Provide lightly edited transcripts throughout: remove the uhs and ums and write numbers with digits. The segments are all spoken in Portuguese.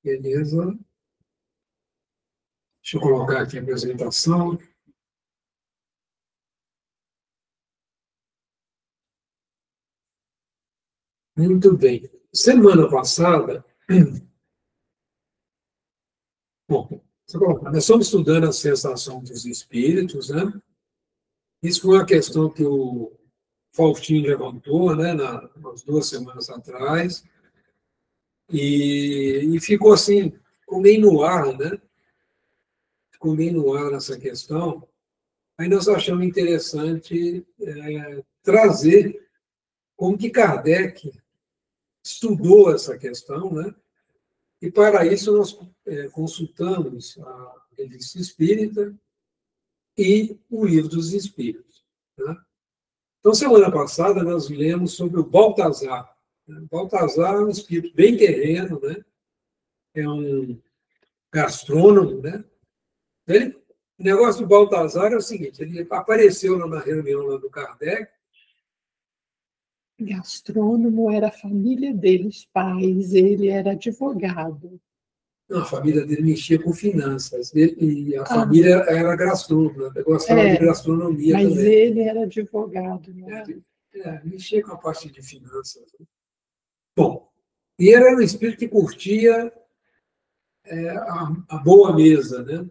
Beleza. Deixa eu colocar aqui a apresentação. Muito bem. Semana passada, bom, nós estamos estudando a sensação dos espíritos, né? Isso foi uma questão que o Faustinho levantou, né, umas 2 semanas atrás, e ficou assim, ficou meio no ar, né? Ficou meio no ar essa questão. Aí nós achamos interessante trazer como que Kardec estudou essa questão, né? E para isso nós consultamos a Revista Espírita e o Livro dos Espíritos, né? Então, semana passada nós lemos sobre o Baltazar. Baltazar é um espírito bem terreno, né? É um gastrônomo, né? O negócio do Baltazar é o seguinte: ele apareceu na reunião lá do Kardec. Gastrônomo era a família dele, os pais, ele era advogado. Não, a família dele mexia com finanças, e a família era gastrônoma, gostava de gastronomia mas também. Mas ele era advogado, não é? Mexia com a parte de finanças. Bom, e ele era um espírito que curtia a boa mesa, né?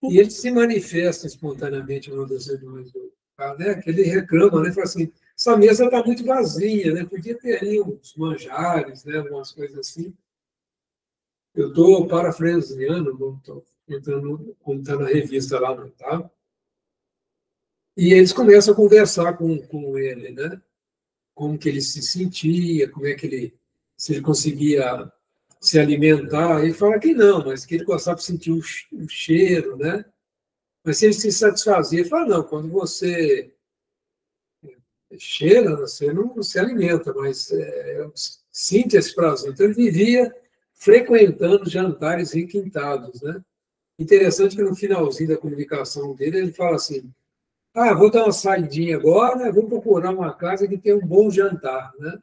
E ele se manifesta espontaneamente numa das reuniões do Kardec, ele reclama, né? Fala assim, essa mesa está muito vazia, né? Podia ter ali uns manjares, né? Algumas coisas assim. Eu estou parafraseando, não estou entrando como está na revista lá, não tá? E eles começam a conversar com ele, né? Como que ele se sentia, como é que se ele conseguia se alimentar. Ele fala que não, mas que ele gostava de sentir o cheiro, né? Mas se ele se satisfazia, ele fala, não, quando você cheira, você não se alimenta, mas sinta esse prazer. Então, ele vivia frequentando jantares requintados, né? Interessante que no finalzinho da comunicação dele, ele fala assim, vou dar uma saidinha agora, vou procurar uma casa que tenha um bom jantar, né?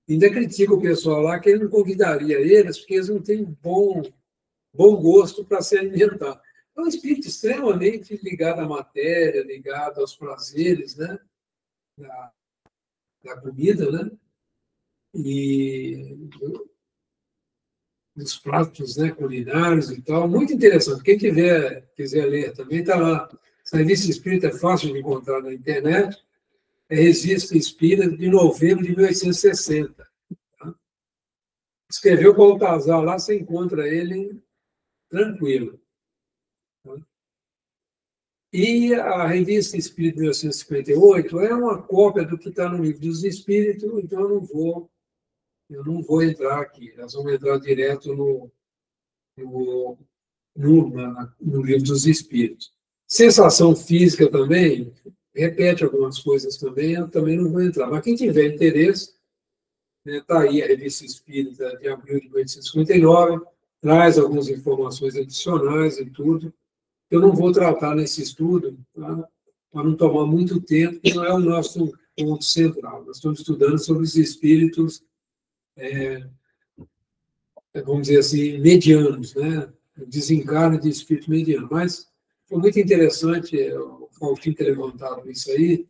Ainda critica o pessoal lá que ele não convidaria eles, porque eles não têm bom gosto para se alimentar. É um espírito extremamente ligado à matéria, ligado aos prazeres, né? Da comida, né? E dos pratos, né, culinários e tal. Muito interessante. Quem quiser ler também, está lá. Essa revista espírita é fácil de encontrar na internet. É Revista Espírita de novembro de 1860. Tá? Escreveu Baltazar lá, você encontra ele tranquilo. Tá? E a Revista Espírita de 1958 é uma cópia do que está no Livro dos Espíritos, então eu não vou entrar aqui. Nós vamos entrar direto no Livro dos Espíritos. Sensação física também, repete algumas coisas também, eu também não vou entrar. Mas quem tiver interesse, está aí a Revista Espírita de abril de 1859, traz algumas informações adicionais e tudo. Eu não vou tratar nesse estudo, tá? Para não tomar muito tempo, que não é o nosso ponto central. Nós estamos estudando sobre os espíritos, vamos dizer assim, medianos, né? O desencarne de espírito mediano. Mas foi muito interessante o Faustinho ter levantado isso aí.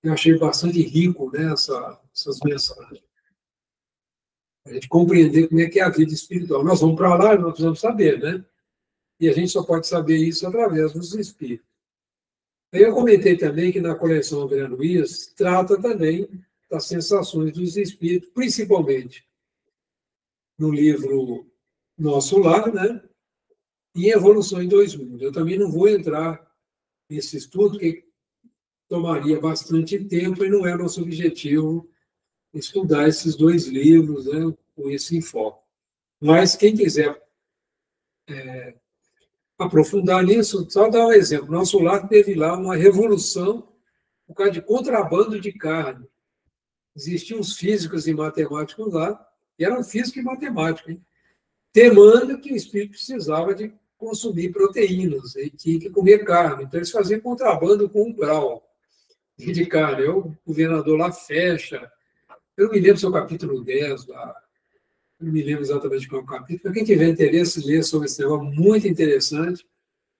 Eu achei bastante rico, né, essas mensagens. A gente compreender como é que é a vida espiritual. Nós vamos para lá e nós precisamos saber, né? E a gente só pode saber isso através dos espíritos. Aí eu comentei também que na coleção André Luiz trata também das sensações dos espíritos, principalmente no livro Nosso Lar, né? E Evolução em Dois Mundos. Eu também não vou entrar nesse estudo, porque tomaria bastante tempo e não é nosso objetivo estudar esses 2 livros, né, com esse enfoque. Mas quem quiser aprofundar nisso, só dar um exemplo. Nosso lar teve lá uma revolução por causa de contrabando de carne. Existiam uns físicos e matemáticos lá, e eram físicos e matemáticos, hein? Temando que o espírito precisava de consumir proteínas e tinha que comer carne. Então, eles faziam contrabando com um grau de carne. O governador lá fecha. Eu não me lembro se é o capítulo 10 lá. não me lembro exatamente qual é o capítulo, para quem tiver interesse, ler sobre esse negócio, muito interessante.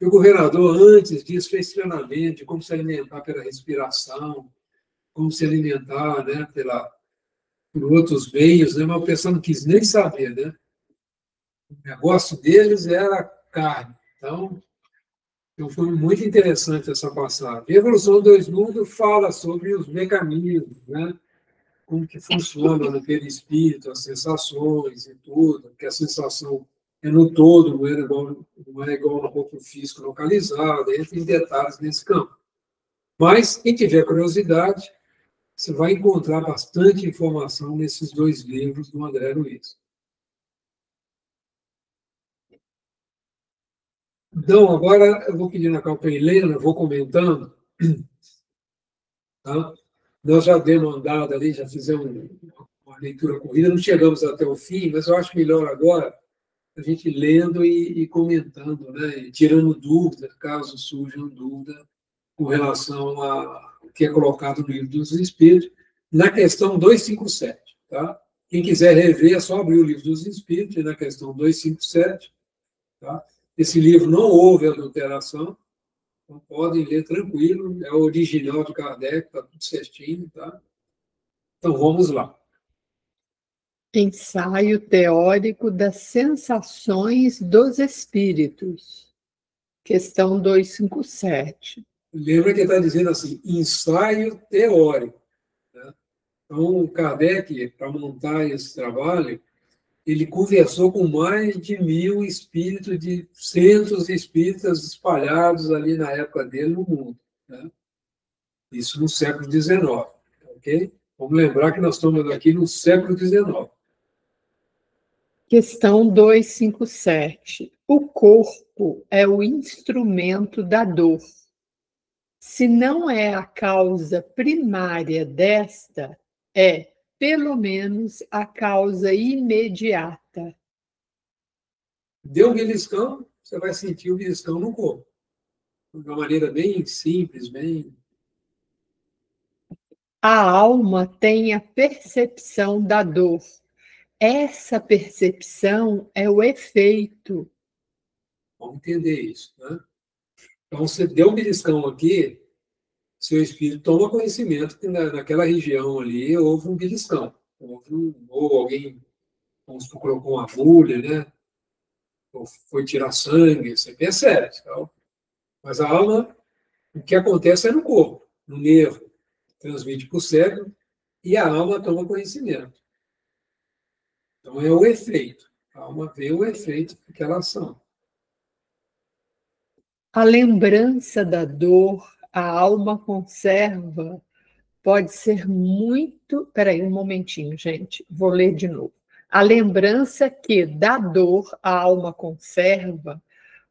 E o governador, antes disso, fez treinamento de como se alimentar pela respiração, como se alimentar, né, por outros meios, né, mas o pessoal não quis nem saber, né? O negócio deles era carne. Então foi muito interessante essa passagem. A Evolução do Dois Mundos fala sobre os mecanismos, né? Como que funciona no perispírito, as sensações e tudo, porque a sensação é no todo, não é igual no corpo físico localizado, entra em detalhes nesse campo. Mas, quem tiver curiosidade, você vai encontrar bastante informação nesses dois livros do André Luiz. Então, agora eu vou pedir na calma para a Helena, vou comentando. Tá? Nós já demos andada ali, já fizemos uma leitura corrida, não chegamos até o fim, mas eu acho melhor agora a gente lendo e comentando, né? E tirando dúvidas, caso surjam dúvidas com relação ao que é colocado no Livro dos Espíritos, na questão 257. Tá? Quem quiser rever, é só abrir o Livro dos Espíritos, e na questão 257. Tá? Esse livro não houve adulteração, então podem ler tranquilo, é o original de Kardec, está tudo certinho. Tá? Então vamos lá. Ensaio teórico das sensações dos espíritos. Questão 257. Lembra que está dizendo assim, ensaio teórico. Né? Então, o Kardec, para montar esse trabalho, ele conversou com mais de 1000 espíritos, de centros de espíritas espalhados ali na época dele no mundo. Né? Isso no século XIX. Ok? Vamos lembrar que nós estamos aqui no século XIX. Questão 257. O corpo é o instrumento da dor. Se não é a causa primária desta, é, pelo menos, a causa imediata. Deu um beliscão, você vai sentir o beliscão no corpo. De uma maneira bem simples, bem... A alma tem a percepção da dor. Essa percepção é o efeito. Vamos entender isso. Né? Então, você deu um beliscão aqui, seu espírito toma conhecimento que naquela região ali houve um beliscão. Ou alguém colocou uma agulha, né? Ou foi tirar sangue, você percebe. Então. Mas a alma, o que acontece é no corpo, no nervo, transmite para o cérebro e a alma toma conhecimento. Então é o efeito. A alma vê o efeito daquela ação. A lembrança da dor, a alma conserva, pode ser muito... Espera aí, um momentinho, gente. Vou ler de novo. A lembrança que da dor a alma conserva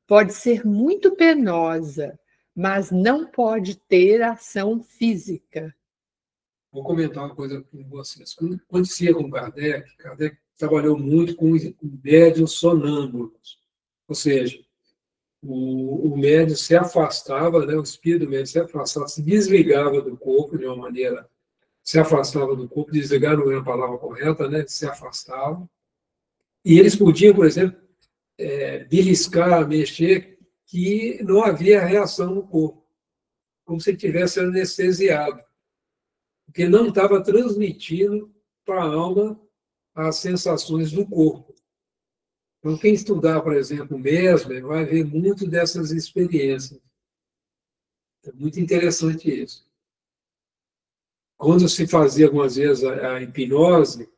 pode ser muito penosa, mas não pode ter ação física. Vou comentar uma coisa com vocês. Quando acontecia com Kardec trabalhou muito com médiuns sonâmbulos. Ou seja, o médium se afastava, né, o espírito do médium se afastava, se desligava do corpo de uma maneira, se afastava do corpo, desligar não é a palavra correta, né, se afastava. E eles podiam, por exemplo, beliscar, mexer, que não havia reação no corpo, como se ele tivesse anestesiado, porque não estava transmitindo para a alma as sensações do corpo. Então, quem estudar, por exemplo, Mesmer, vai ver muito dessas experiências. É muito interessante isso. Quando se fazia, algumas vezes, a hipnose,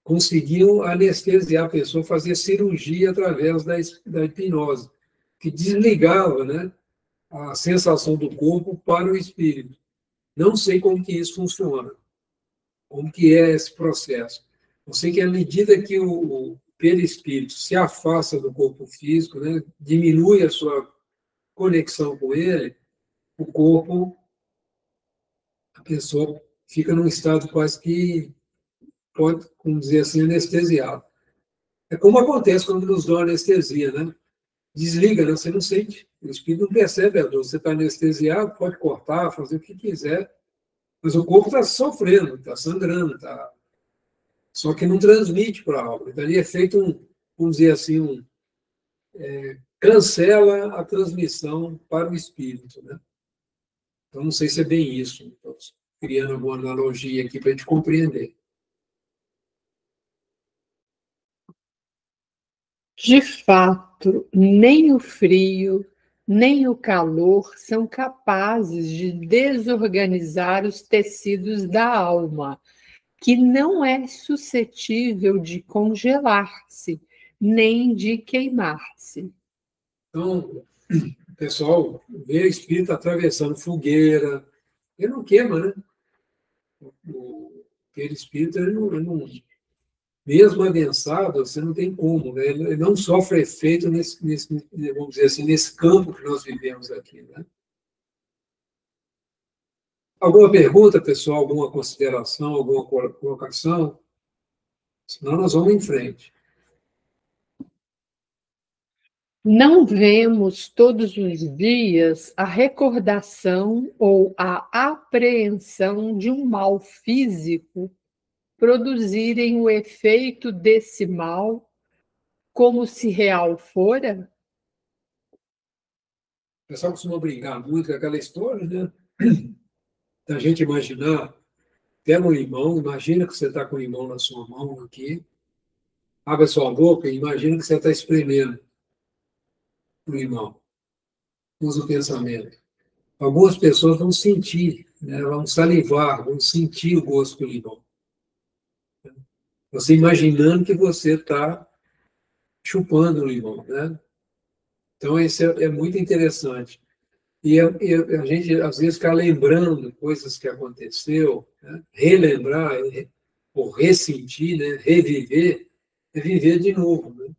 conseguiam anestesiar a pessoa, fazer cirurgia através da hipnose, que desligava, né, a sensação do corpo para o espírito. Não sei como que isso funciona, como que é esse processo. Eu sei que à medida que o perispírito se afasta do corpo físico, né, diminui a sua conexão com ele, o corpo, a pessoa fica num estado quase que, pode, vamos dizer assim, anestesiado. É como acontece quando nos dão anestesia, né? Desliga, né? Você não sente, o espírito não percebe a dor. Você está anestesiado, pode cortar, fazer o que quiser, mas o corpo está sofrendo, está sangrando, está só que não transmite para a alma. Então, ali é feito vamos dizer assim, cancela a transmissão para o espírito, né? Então, não sei se é bem isso. Estou criando alguma analogia aqui para a gente compreender. De fato, nem o frio, nem o calor são capazes de desorganizar os tecidos da alma, que não é suscetível de congelar-se, nem de queimar-se. Então, o pessoal vê espírito atravessando fogueira, ele não queima, né? Aquele espírito, ele não, mesmo adensado, você não tem como, né? Ele não sofre efeito vamos dizer assim, nesse campo que nós vivemos aqui, né? Alguma pergunta, pessoal? Alguma consideração, alguma colocação? Senão nós vamos em frente. Não vemos todos os dias a recordação ou a apreensão de um mal físico produzirem o efeito desse mal como se real fora? O pessoal costuma brincar muito com aquela história, né? Da gente imaginar, pega um limão, imagina que você está com o limão na sua mão aqui, abre a sua boca e imagina que você está espremendo o limão. Usa o pensamento. Algumas pessoas vão sentir, né? Vão salivar, vão sentir o gosto do limão. Você imaginando que você está chupando o limão, né? Então, isso é muito interessante. E a gente, às vezes, fica lembrando coisas que aconteceu, né? Relembrar, ou ressentir, né? Reviver, é viver de novo, né?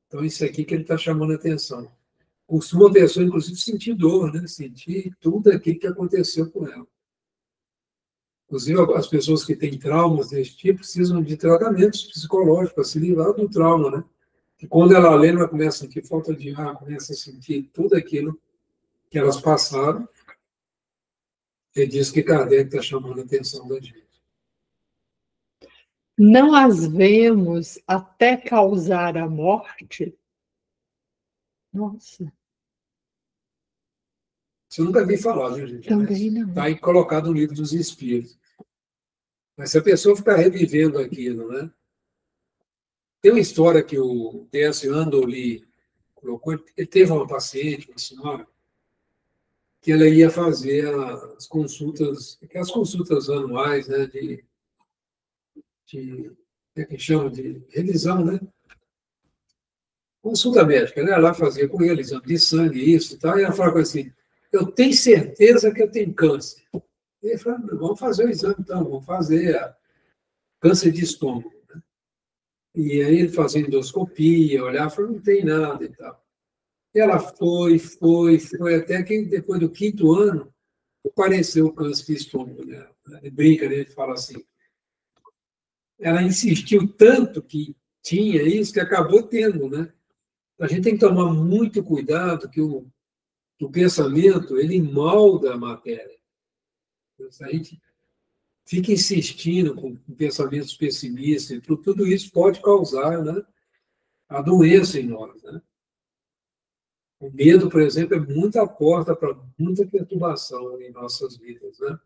Então, isso aqui que ele está chamando a atenção. Costuma a pessoa, inclusive, sentir dor, né? Sentir tudo aquilo que aconteceu com ela. Inclusive, as pessoas que têm traumas desse tipo precisam de tratamentos psicológicos para se livrar do trauma, né? E quando ela lê, ela começa a sentir falta de ar, começa a sentir tudo aquilo que elas passaram. Ele diz que Kardec está chamando a atenção da gente. Não as vemos até causar a morte? Nossa. Isso eu nunca vi falar, né, gente? Também não. Está aí colocado no livro dos Espíritos. Mas se a pessoa ficar revivendo aquilo, né? Tem uma história que o Décio Andoli colocou. Ele teve uma paciente, uma senhora, que ela ia fazer aquelas consultas anuais, né? Como é que chama? De revisão, né? Consulta médica, né? Lá fazia com ele exame de sangue, isso e tal. E ela falava assim: eu tenho certeza que eu tenho câncer. E ele falou: vamos fazer o exame, então, vamos fazer câncer de estômago. Né? E aí ele fazia endoscopia, olhava, falou: não tem nada e tal. E ela foi, até que depois do 5º ano, apareceu o câncer de estômago dela. Ele brinca, né? Ele fala assim. Ela insistiu tanto que tinha isso, que acabou tendo, né? A gente tem que tomar muito cuidado que o pensamento, ele molda a matéria. Se a gente fica insistindo com pensamentos pessimistas, tudo isso pode causar, né, a doença em nós. Né? O medo, por exemplo, é muita porta para muita perturbação em nossas vidas. Né?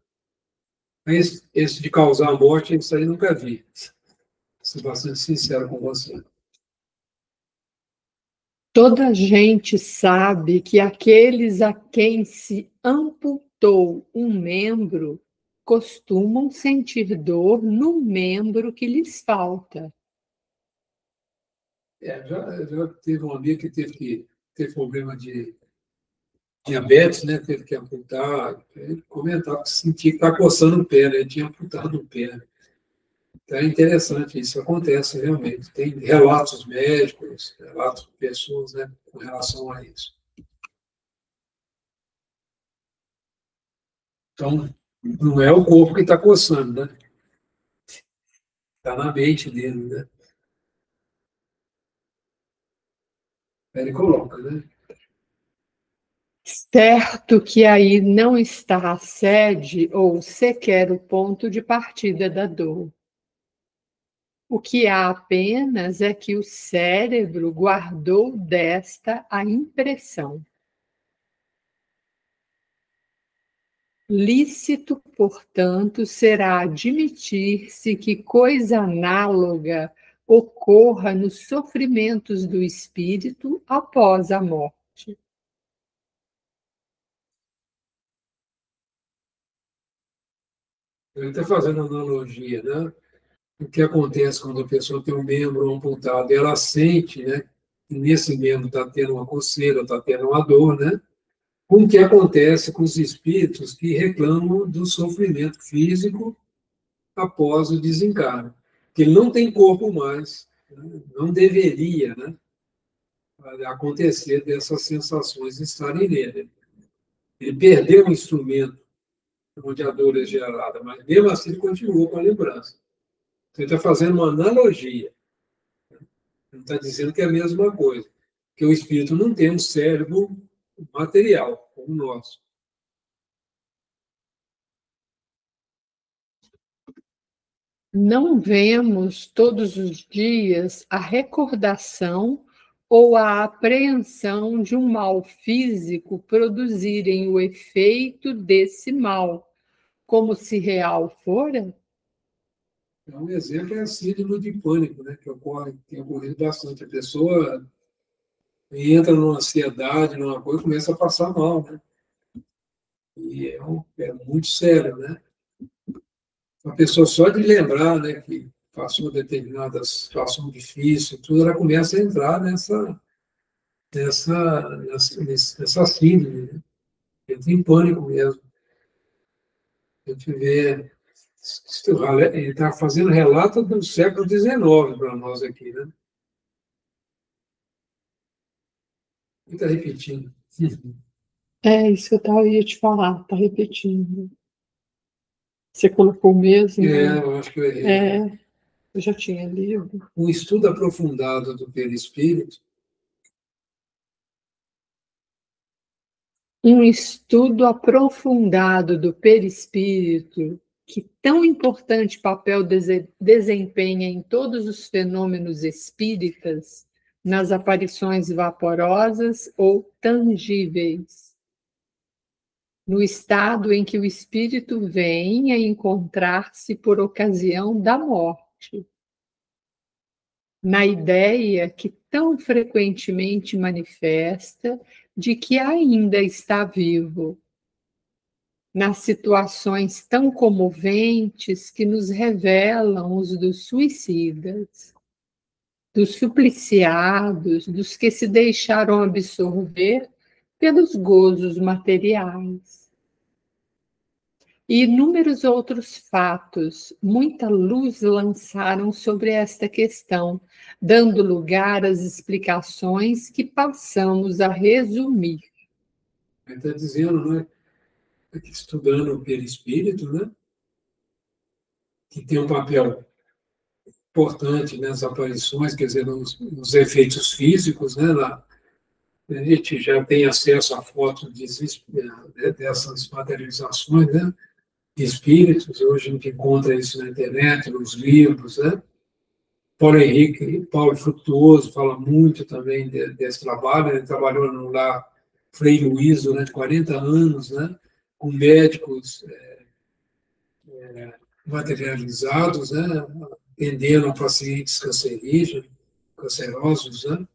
Mas esse de causar a morte, isso aí nunca vi. Vou ser bastante sincero com você. Toda a gente sabe que aqueles a quem se amputou um membro costumam sentir dor no membro que lhes falta. Já teve um amigo que teve problema de diabetes, né? Teve que amputar. Ele comentava que sentia que estava coçando o pé, né? Ele tinha amputado o pé. Então é interessante, isso acontece realmente. Tem relatos médicos, relatos de pessoas, né, com relação a isso. Então, não é o corpo que está coçando, né? Está na mente dele, né? Ele coloca, né? Certo que aí não está a sede ou sequer o ponto de partida da dor. O que há apenas é que o cérebro guardou desta a impressão. Lícito, portanto, será admitir-se que coisa análoga ocorra nos sofrimentos do espírito após a morte. Ele está fazendo analogia, né? O que acontece quando a pessoa tem um membro amputado, ela sente, né, que nesse membro está tendo uma coceira, está tendo uma dor, né? Com o que acontece com os espíritos que reclamam do sofrimento físico após o desencarne. Que ele não tem corpo mais, né? Não deveria, né, acontecer dessas sensações estarem nele. Ele perdeu o instrumento onde a dor é gerada, mas mesmo assim ele continuou com a lembrança. Então, ele está fazendo uma analogia. Não está dizendo que é a mesma coisa. Que o espírito não tem um cérebro material, como o nosso. Não vemos todos os dias a recordação ou a apreensão de um mal físico produzirem o efeito desse mal, como se real fora? Então, um exemplo é a síndrome de pânico, né, que tem ocorrido bastante. A pessoa entra numa ansiedade, numa coisa, e começa a passar mal, né? E é muito sério, né? A pessoa só de lembrar, né, que passou determinada situação difícil, tudo, ela começa a entrar nessa síndrome, né? Entra em pânico mesmo. A gente vê, ele está fazendo relato do século XIX para nós aqui, né? Ele está repetindo. É isso que eu ia te falar, está repetindo. Você colocou mesmo? Eu acho que eu errei. Eu já tinha lido. Um estudo aprofundado do perispírito. Um estudo aprofundado do perispírito, que tão importante papel desempenha em todos os fenômenos espíritas, nas aparições vaporosas ou tangíveis, no estado em que o espírito vem a encontrar-se por ocasião da morte, na ideia que tão frequentemente manifesta de que ainda está vivo, nas situações tão comoventes que nos revelam os dos suicidas, dos supliciados, dos que se deixaram absorver pelos gozos materiais. E inúmeros outros fatos, muita luz lançaram sobre esta questão, dando lugar às explicações que passamos a resumir. Ele está dizendo, né, estudando o perispírito, né, que tem um papel importante nas aparições, quer dizer, nos efeitos físicos, né, a gente já tem acesso a fotos dessas materializações, né, de espíritos. Hoje a gente encontra isso na internet, nos livros, né? Paulo Frutuoso fala muito também desse trabalho. Ele trabalhou no lar Frei Luiz durante 40 anos, né? Com médicos materializados, né? Atendendo a pacientes cancerosos, né?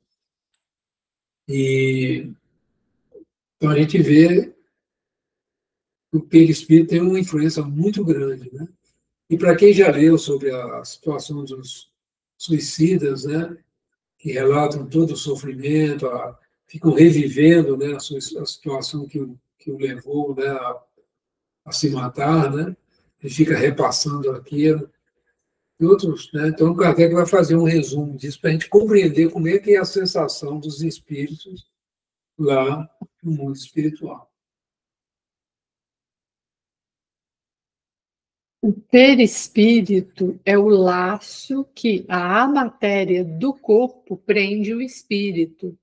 E então a gente vê que o perispírito tem uma influência muito grande, né? E para quem já leu sobre a situação dos suicidas, né, que relatam todo o sofrimento, ficam revivendo, né, a situação que o levou, né, a se matar, né, e fica repassando aquilo. E outros, né, então o Kardec vai fazer um resumo disso para a gente compreender como é que é a sensação dos espíritos lá no mundo espiritual. O perispírito é o laço que a matéria do corpo prende o espírito,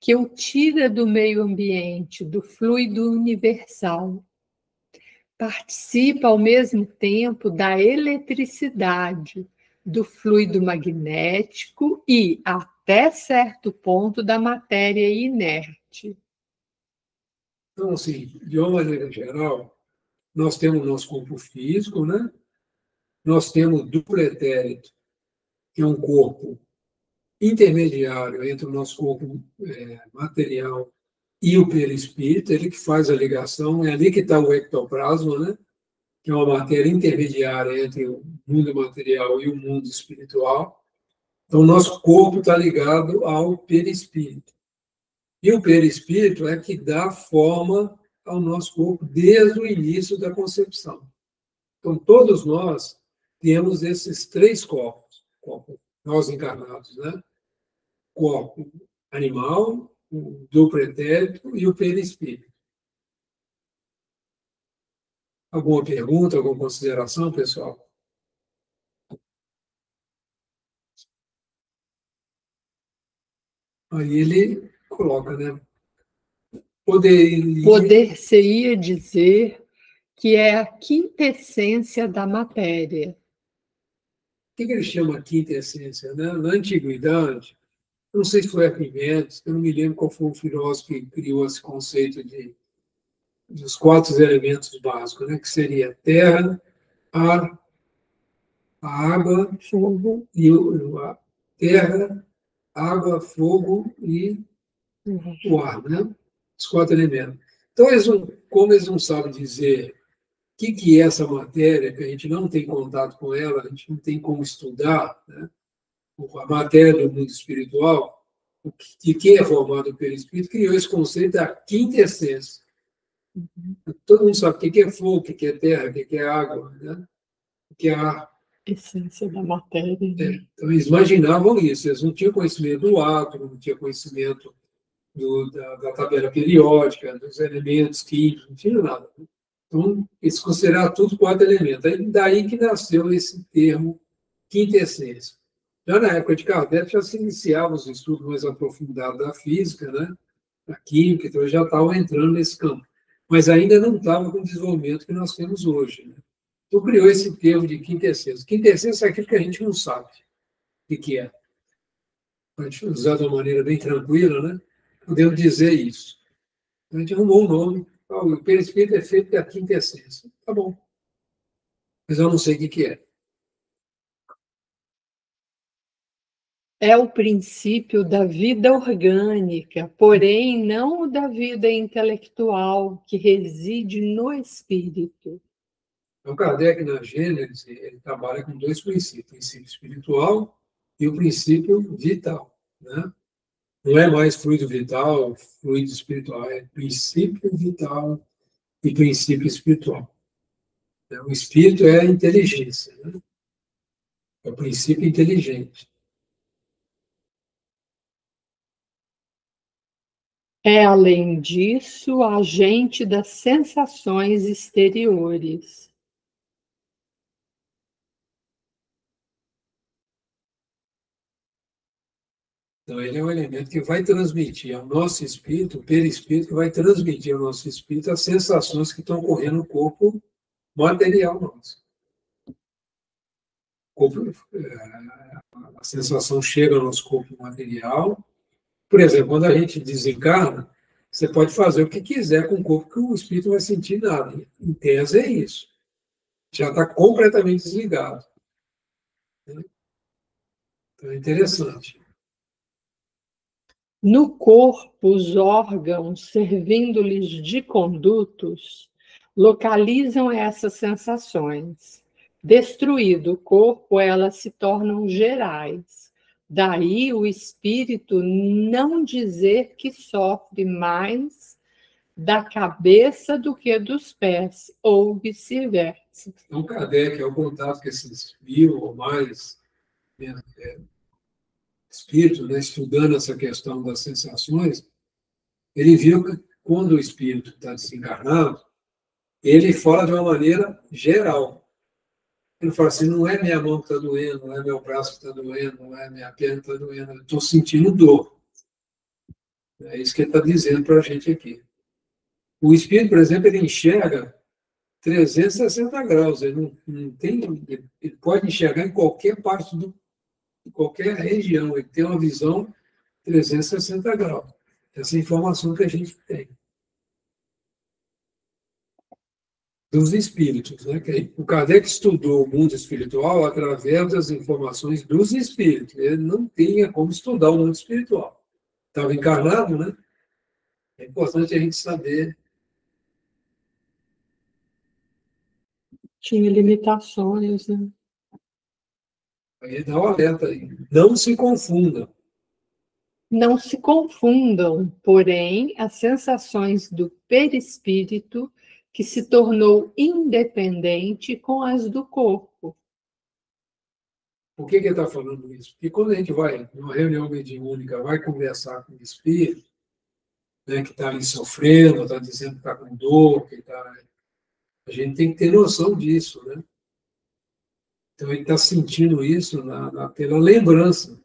que o tira do meio ambiente, do fluido universal. Participa ao mesmo tempo da eletricidade, do fluido magnético e, até certo ponto, da matéria inerte. Então, assim, de uma maneira geral, nós temos o nosso corpo físico, né? Nós temos o duplo etérito, que é um corpo intermediário entre o nosso corpo material e o perispírito, ele que faz a ligação, é ali que está o ectoplasma, né? Que é uma matéria intermediária entre o mundo material e o mundo espiritual. Então, o nosso corpo está ligado ao perispírito. E o perispírito é que dá forma ao nosso corpo desde o início da concepção. Então, todos nós temos esses três corpos, nós encarnados, né? Corpo animal, o duplo etérico e o perispírito. Alguma pergunta, alguma consideração, pessoal? Aí ele coloca, né? Poder-se-ia dizer que é a quintessência da matéria. O que ele chama quintessência, né? Na antiguidade, eu não sei se foi Arquimedes, eu não me lembro qual foi o filósofo que criou esse conceito dos quatro elementos básicos, né? Que seria terra, ar, a água, fogo e a terra, água, fogo e o ar, né? Os quatro elementos. Então, como eles não sabem dizer o que é essa matéria, que a gente não tem contato com ela, a gente não tem como estudar, né? A matéria do mundo espiritual, de que é formado pelo Espírito, criou esse conceito da quinta essência. Todo mundo sabe o que é fogo, o que é terra, o que é água, né? O que é ar. Essência da matéria. Então, eles imaginavam isso, eles não tinham conhecimento do átomo, não tinham conhecimento da tabela periódica, dos elementos químicos, não tinha nada. Então, eles consideraram tudo quatro elementos. Aí, daí que nasceu esse termo quintessência. Já na época de Kardec já se iniciavam os estudos mais aprofundados da física, né? Da química, então já estavam entrando nesse campo. Mas ainda não estava com o desenvolvimento que nós temos hoje. Né? Então, criou esse termo de quintessência. Quintessência é aquilo que a gente não sabe o que é. Para a gente usar de uma maneira bem tranquila, né? Podemos dizer isso. A gente arrumou um nome. O perispírito é feito da quintessência. Tá bom. Mas eu não sei o que é. É o princípio da vida orgânica, porém não o da vida intelectual, que reside no espírito. Então, Kardec, na Gênese, ele trabalha com dois princípios: o princípio espiritual e o princípio vital. Né? Não é mais fluido vital, fluido espiritual, é princípio vital e princípio espiritual. O espírito é a inteligência, né? É o princípio inteligente. É, além disso, agente das sensações exteriores. Então, ele é um elemento que vai transmitir ao nosso espírito, o perispírito, que vai transmitir ao nosso espírito as sensações que estão ocorrendo no corpo material nosso. A sensação chega ao nosso corpo material. Por exemplo, quando a gente desencarna, você pode fazer o que quiser com o corpo, que o espírito não vai sentir nada. Em tese, é isso. Já está completamente desligado. Então, é interessante. No corpo, os órgãos, servindo-lhes de condutos, localizam essas sensações. Destruído o corpo, elas se tornam gerais. Daí o espírito não dizer que sofre mais da cabeça do que dos pés, ou vice-versa. Então, Kardec, ao contato com esses 1000 ou mais espíritos, né, estudando essa questão das sensações, ele viu que quando o espírito está desencarnado, ele fala de uma maneira geral. Ele fala assim, não é minha mão que está doendo, não é meu braço que está doendo, não é minha perna que está doendo, eu estou sentindo dor. É isso que ele está dizendo para a gente aqui. O espírito, por exemplo, ele enxerga 360 graus. Não tem, ele pode enxergar em qualquer parte, em qualquer região. Ele tem uma visão 360 graus. Essa é a informação que a gente tem. Dos espíritos, né? O Kardec estudou o mundo espiritual através das informações dos espíritos. Ele não tinha como estudar o mundo espiritual. Estava encarnado, né? É importante a gente saber. Tinha limitações, né? Aí dá um alerta aí. Não se confundam. Não se confundam, porém, as sensações do perispírito, que se tornou independente, com as do corpo. Por que ele está falando isso? Porque quando a gente vai numa reunião mediúnica, vai conversar com o espírito, né, que está ali sofrendo, está dizendo que está com dor, a gente tem que ter noção disso, né? Então ele está sentindo isso pela lembrança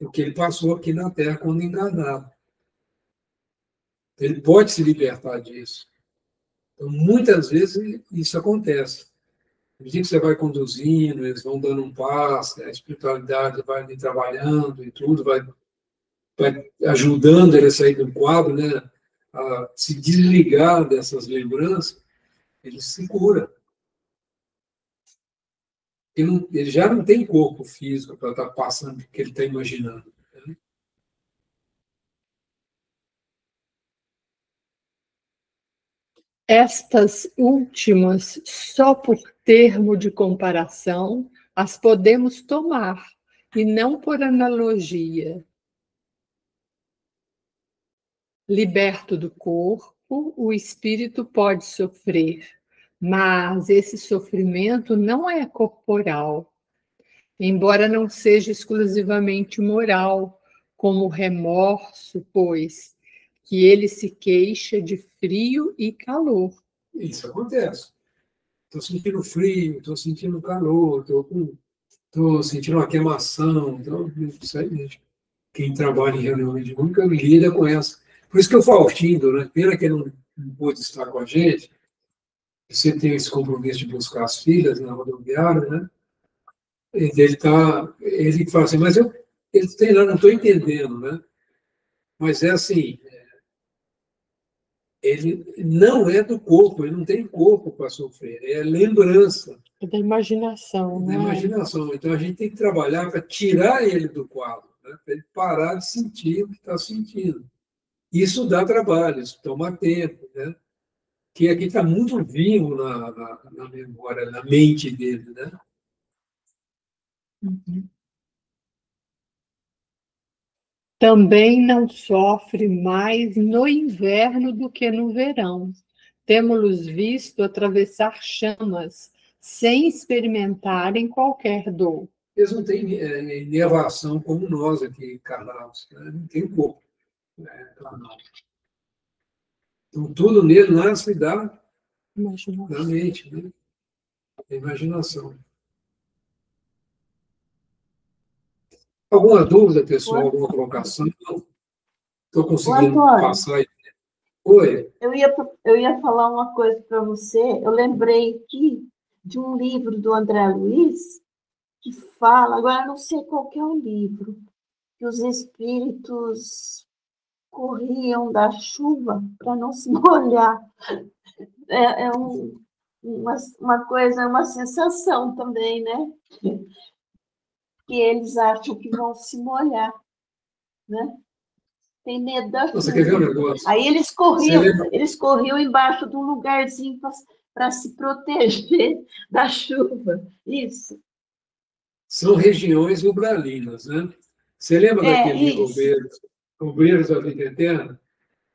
do que ele passou aqui na Terra quando encarnado. Ele pode se libertar disso. Então, muitas vezes isso acontece. À medida que você vai conduzindo, eles vão dando um passo, a espiritualidade vai ali trabalhando e tudo, vai ajudando ele a sair do quadro, né? A se desligar dessas lembranças, ele se cura. Ele já não tem corpo físico para estar passando o que ele está imaginando. Né? Estas últimas, só por termo de comparação, as podemos tomar, e não por analogia. Liberto do corpo, o espírito pode sofrer, mas esse sofrimento não é corporal, embora não seja exclusivamente moral, como o remorso, pois que ele se queixa de frio e calor. Isso acontece. Estou sentindo frio, estou sentindo calor, estou sentindo uma queimação. Então, isso aí, gente. Quem trabalha em reunião mediúnica lida com essa. Por isso que o Faustino, né, pena que ele não pôde estar com a gente, você tem esse compromisso de buscar as filhas na rodoviária, né? Ele fala assim, mas ele tem lá, não estou entendendo, né? Mas é assim, ele não é do corpo, ele não tem corpo para sofrer, é lembrança. É da imaginação, Da né? imaginação. Então a gente tem que trabalhar para tirar ele do quadro, né? Para ele parar de sentir o que está sentindo. Isso dá trabalho, isso toma tempo, né? Que aqui está muito vivo na memória, na mente dele, né? Uhum. Também não sofre mais no inverno do que no verão. Temos-los visto atravessar chamas, sem experimentarem qualquer dor. Eles não têm inervação como nós aqui encarnados, né? Não tem corpo. Né? Então, tudo nele nasce da mente, né? Da imaginação. Alguma dúvida, pessoal? Alguma colocação? Não estou conseguindo passar aí. Oi. Eu ia falar uma coisa para você. Eu lembrei aqui de um livro do André Luiz que fala, agora não sei qual que é o livro, que os espíritos corriam da chuva para não se molhar. É uma coisa, uma sensação também, né? Que eles acham que vão se molhar, né? Tem medo da chuva. Você quer ver um negócio? Aí eles corriam embaixo de um lugarzinho para se proteger da chuva. Isso. São regiões umbralinas, né? Você lembra daquele Obreiros da Vida Eterna?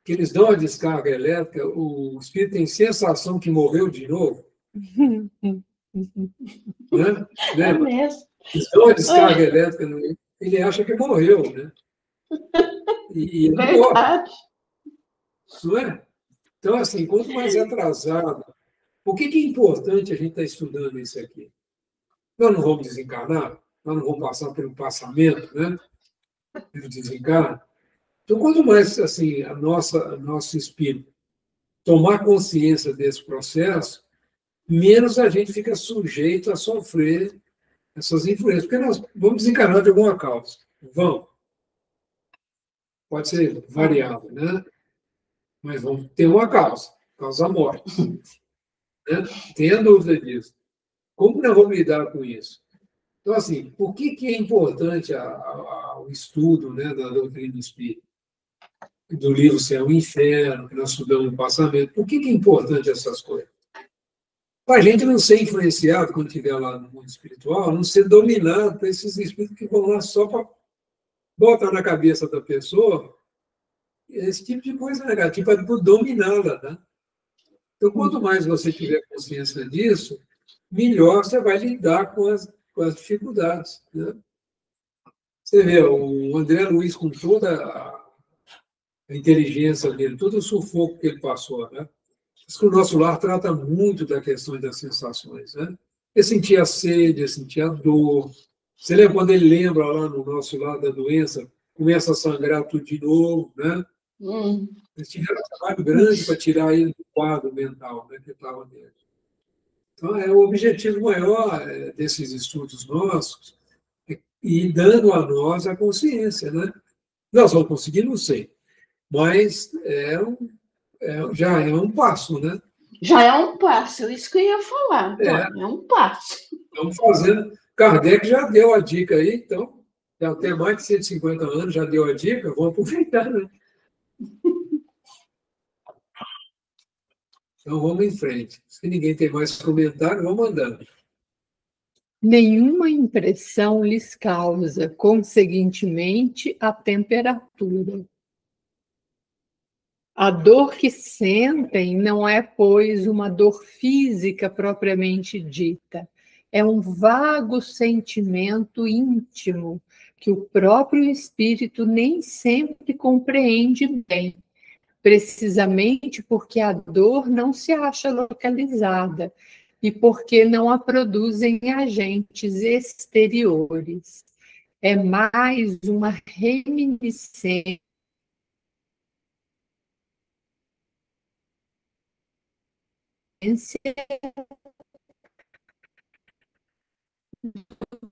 Que eles dão a descarga elétrica, o espírito tem sensação que morreu de novo. Né? Lembra? Eles dão a descarga elétrica, ele acha que morreu, né? E ele morre. Não é? Então, assim, quanto mais atrasado... Por que é importante a gente estar estudando isso aqui? Nós não vamos desencarnar, nós não vamos passar pelo passamento, né? Pelo desencarno. Então, quanto mais assim, nosso espírito tomar consciência desse processo, menos a gente fica sujeito a sofrer essas influências, porque nós vamos desencarnar de alguma causa. Vamos. Pode ser variável, né? Mas vamos ter uma causa da morte. Né? Tenha dúvida disso. Como nós vamos lidar com isso? Então, assim, por que é importante o estudo, né, da doutrina espírita? Do livro Céu e Inferno, que nós estudamos no passamento. Por que é importante essas coisas? Para a gente não ser influenciado quando estiver lá no mundo espiritual, não ser dominado por esses espíritos que vão lá só para botar na cabeça da pessoa esse tipo de coisa negativa, para dominá-la. Né? Então, quanto mais você tiver consciência disso, melhor você vai lidar com as dificuldades. Né? Você vê, o André Luiz, com toda a inteligência dele, todo o sufoco que ele passou, né? Diz que o nosso lar trata muito da questão das sensações. Né? Ele sentia a sede, ele sentia a dor. Você lembra quando ele lembra lá no nosso lar da doença, começa a sangrar tudo de novo, né? Eles tiveram um trabalho grande para tirar ele do quadro mental, né, que estava dentro. Então, o objetivo maior desses estudos nossos é ir dando a nós a consciência. Né? Nós vamos conseguir, não sei, mas já é um passo, né? Já é um passo, isso que eu ia falar. É um passo. Estamos fazendo. Kardec já deu a dica aí, então, já tem mais de 150 anos, já deu a dica, vamos aproveitar, né? Então, vamos em frente. Se ninguém tem mais comentário, vamos andando. Nenhuma impressão lhes causa, conseguintemente, a temperatura. A dor que sentem não é, pois, uma dor física propriamente dita. É um vago sentimento íntimo que o próprio espírito nem sempre compreende bem, precisamente porque a dor não se acha localizada e porque não a produzem agentes exteriores. É mais uma reminiscência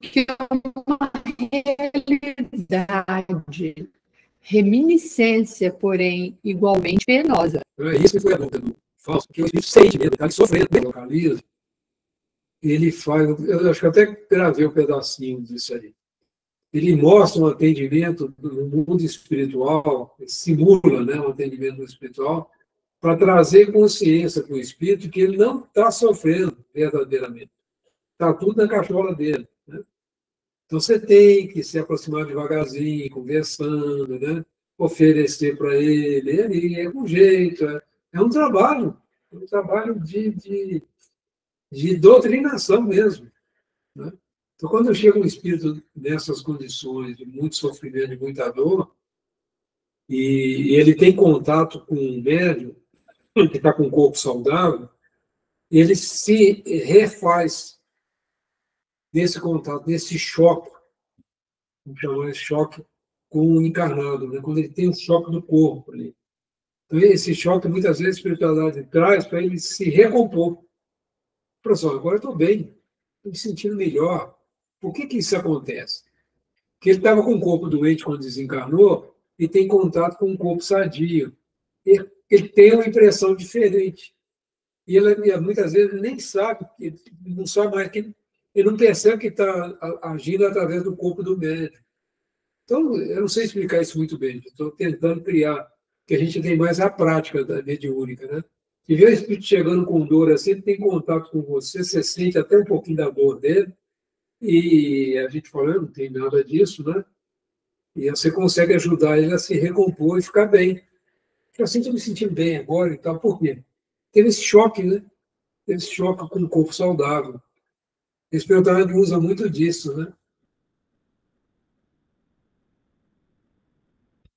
que uma realidade. Reminiscência, porém, igualmente penosa. É isso que foi a dúvida do Fausto, que o espírito sente mesmo, está sofrendo, ele localiza. Ele faz, eu acho que até gravei um pedacinho disso aí. Ele mostra um atendimento no mundo espiritual, simula, né, um atendimento espiritual, para trazer consciência para o espírito que ele não está sofrendo verdadeiramente. Está tudo na cachola dele. Né? Então, você tem que se aproximar devagarzinho, conversando, né? Oferecer para ele, é com jeito. É um trabalho de doutrinação mesmo. Né? Então, quando chega um espírito nessas condições de muito sofrimento, de muita dor, e ele tem contato com um médium, que está com um corpo saudável, ele se refaz nesse contato, nesse choque, vamos chamar de choque com o encarnado, né? Quando ele tem um choque do corpo ali. Então, esse choque, muitas vezes, a espiritualidade traz para ele se recompor. Professor, agora eu estou bem, estou me sentindo melhor. Por que isso acontece? Porque ele estava com o corpo doente quando desencarnou e tem contato com um corpo sadio. Ele tem uma impressão diferente. E ele, muitas vezes, nem sabe, não sabe mais, que ele não percebe que está agindo através do corpo do médico. Então, eu não sei explicar isso muito bem, estou tentando criar, que a gente tem mais a prática da mediúnica, né? Se vê o espírito chegando com dor assim, ele tem contato com você, você sente até um pouquinho da dor dele, e a gente fala, não tem nada disso, né? E você consegue ajudar ele a se recompor e ficar bem. Eu sinto me sentindo bem agora e tal, por quê? Teve esse choque, né? Teve esse choque com o corpo saudável. A espiritualidade usa muito disso, né?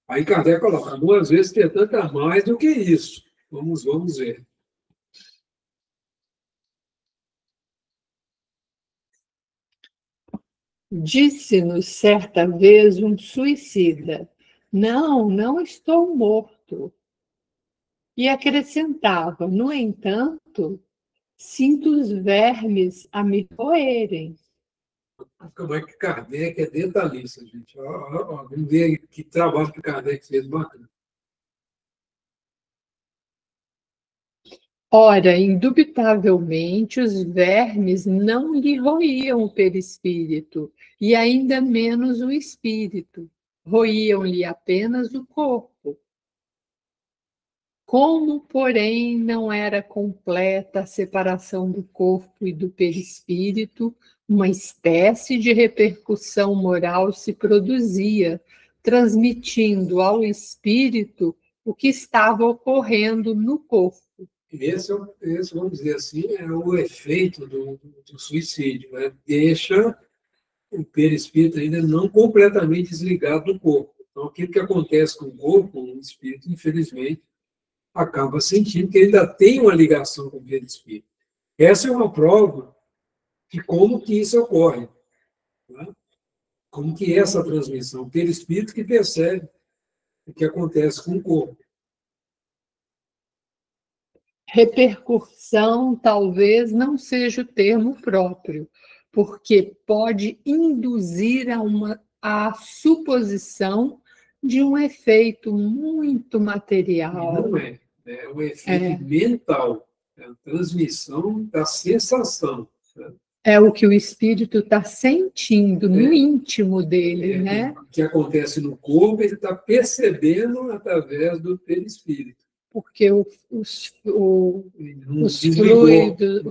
Aí Kardec coloca, duas vezes ter tanta mais do que isso. Vamos ver. Disse-nos certa vez um suicida: não estou morto. E acrescentava: no entanto, Sinto os vermes a me roerem. Como é que Kardec é detalhista, gente? Vamos ver que trabalho que Kardec fez bacana. Ora, indubitavelmente, os vermes não lhe roíam o perispírito, e ainda menos o espírito. Roíam-lhe apenas o corpo. Como, porém, não era completa a separação do corpo e do perispírito, uma espécie de repercussão moral se produzia, transmitindo ao espírito o que estava ocorrendo no corpo. Esse, vamos dizer assim, é o efeito do suicídio, né? Deixa o perispírito ainda não completamente desligado do corpo. Então, aquilo que acontece com o corpo, o espírito, infelizmente, acaba sentindo que ainda tem uma ligação com o perispírito. Essa é uma prova de como que isso ocorre. Né? Como que é essa transmissão, o perispírito que percebe o que acontece com o corpo. Repercussão talvez não seja o termo próprio, porque pode induzir a suposição de um efeito muito material. Não é. É um efeito mental, é a transmissão da sensação. Né? É o que o espírito está sentindo no íntimo dele, né? O que acontece no corpo, ele está percebendo através do perispírito. Porque o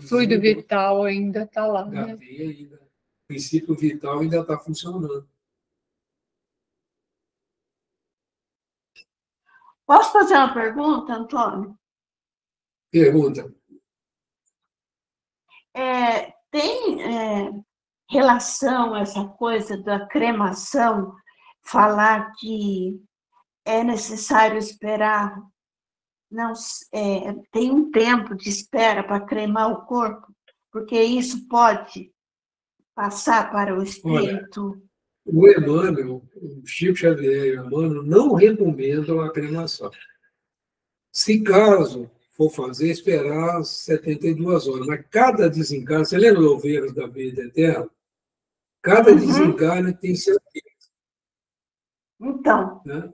fluido vital ainda está lá. Né? Ainda. O princípio vital ainda está funcionando. Posso fazer uma pergunta, Antônio? Pergunta. Tem relação essa coisa da cremação, falar que é necessário esperar, não, tem um tempo de espera para cremar o corpo, porque isso pode passar para o espírito? Olha, o Emmanuel, o Chico Xavier e o Emmanuel não recomendam a cremação. Se caso for fazer, esperar 72 horas. Mas cada desencarne, você lembra do Ovelhas da Vida Eterna? Cada desencarne tem seu tempo. Então. Né?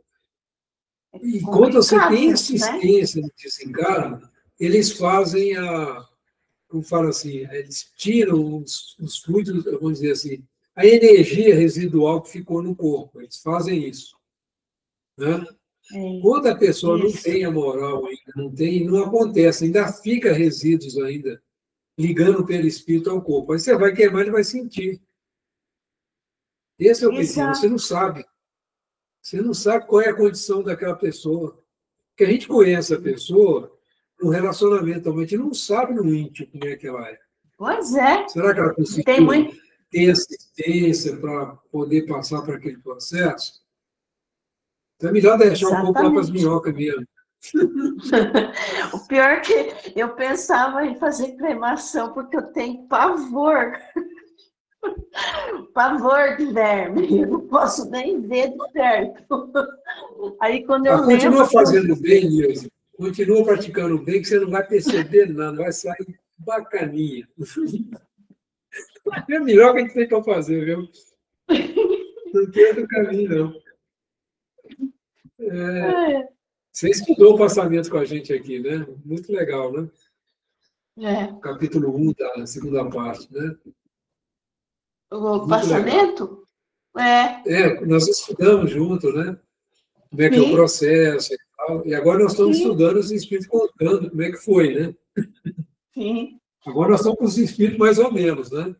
E quando você tem assistência no desencarne, eles fazem como fala assim, eles tiram os fluidos, vamos dizer assim, a energia residual que ficou no corpo. Eles fazem isso. Né? Quando a pessoa não tem a moral ainda, não acontece, ainda fica resíduos ainda, ligando o perispírito ao corpo. Aí você vai queimar e vai sentir. Esse é o pequeno, você não sabe. Você não sabe qual é a condição daquela pessoa. Porque a gente conhece a pessoa no relacionamento, mas a gente não sabe no íntimo como é que ela é. Pois é. Será que ela conseguiu ter assistência para poder passar por aquele processo? Então é melhor deixar um pouco lá para as minhocas mesmo. O pior é que eu pensava em fazer cremação porque eu tenho pavor. Pavor de verme. Eu não posso nem ver de perto. Aí quando eu continua fazendo bem, Nilson. Continua praticando bem, que você não vai perceber nada, vai sair bacaninha. É melhor que a gente tem para fazer, viu? Não tem outro caminho, não. Você estudou o passamento com a gente aqui, né? Muito legal, né? Capítulo 1 da segunda parte, né? O passamento? Nós estudamos junto, né? Como é que é o processo e tal. E agora nós estamos estudando os espíritos contando como é que foi, né? Sim. Agora nós estamos com os espíritos mais ou menos, né?